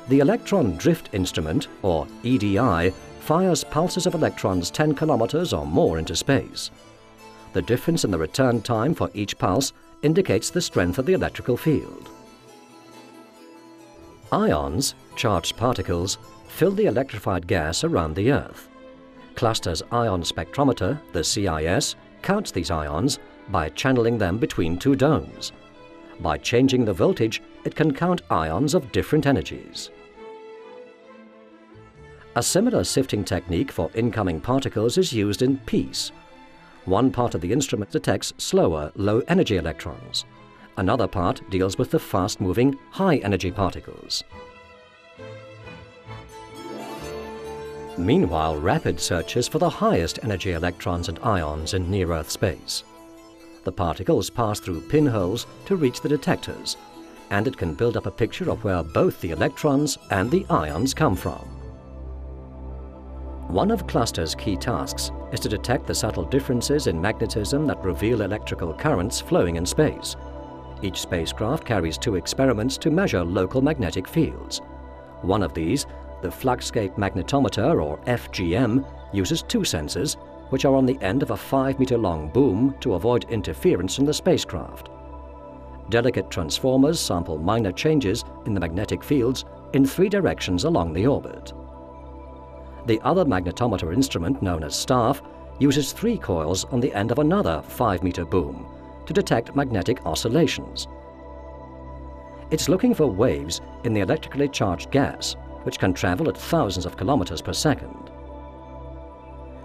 The Electron Drift Instrument, or EDI, fires pulses of electrons 10 kilometers or more into space. The difference in the return time for each pulse indicates the strength of the electrical field. Ions, charged particles, fill the electrified gas around the Earth. Cluster's ion spectrometer, the CIS, counts these ions by channeling them between two domes. By changing the voltage, it can count ions of different energies. A similar sifting technique for incoming particles is used in peace. One part of the instrument detects slower, low-energy electrons. Another part deals with the fast-moving, high-energy particles. Meanwhile, RAPID searches for the highest energy electrons and ions in near-Earth space. The particles pass through pinholes to reach the detectors, and it can build up a picture of where both the electrons and the ions come from. One of Cluster's key tasks is to detect the subtle differences in magnetism that reveal electrical currents flowing in space. Each spacecraft carries 2 experiments to measure local magnetic fields. One of these, the Fluxscape Magnetometer, or FGM, uses 2 sensors, which are on the end of a 5-meter-long boom to avoid interference from the spacecraft. Delicate transformers sample minor changes in the magnetic fields in 3 directions along the orbit. The other magnetometer instrument, known as STARF, uses 3 coils on the end of another 5-meter boom to detect magnetic oscillations. It's looking for waves in the electrically charged gas, which can travel at thousands of kilometers per second.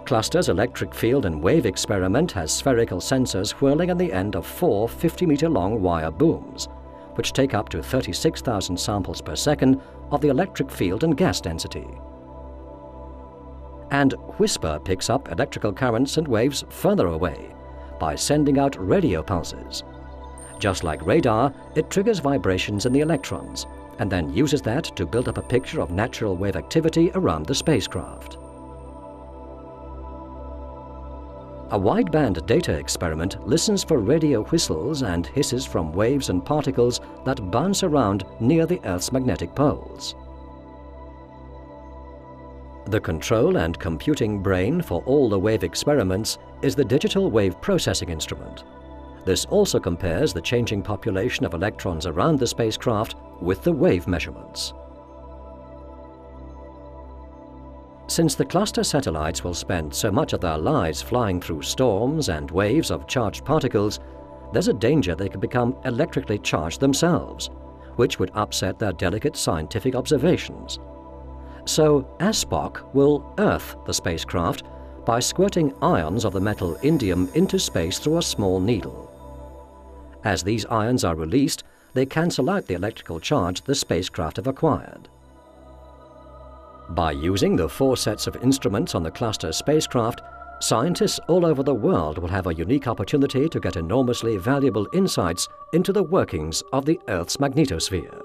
Cluster's electric field and wave experiment has spherical sensors whirling on the end of 4 50-meter-long wire booms, which take up to 36,000 samples per second of the electric field and gas density. And WHISPER picks up electrical currents and waves further away by sending out radio pulses. Just like radar, it triggers vibrations in the electrons and then uses that to build up a picture of natural wave activity around the spacecraft. A wideband data experiment listens for radio whistles and hisses from waves and particles that bounce around near the Earth's magnetic poles. The control and computing brain for all the wave experiments is the Digital Wave Processing Instrument. This also compares the changing population of electrons around the spacecraft with the wave measurements. Since the cluster satellites will spend so much of their lives flying through storms and waves of charged particles, there's a danger they could become electrically charged themselves, which would upset their delicate scientific observations. So ASPOC will earth the spacecraft by squirting ions of the metal indium into space through a small needle. As these ions are released, they cancel out the electrical charge the spacecraft have acquired. By using the 4 sets of instruments on the cluster spacecraft, scientists all over the world will have a unique opportunity to get enormously valuable insights into the workings of the Earth's magnetosphere.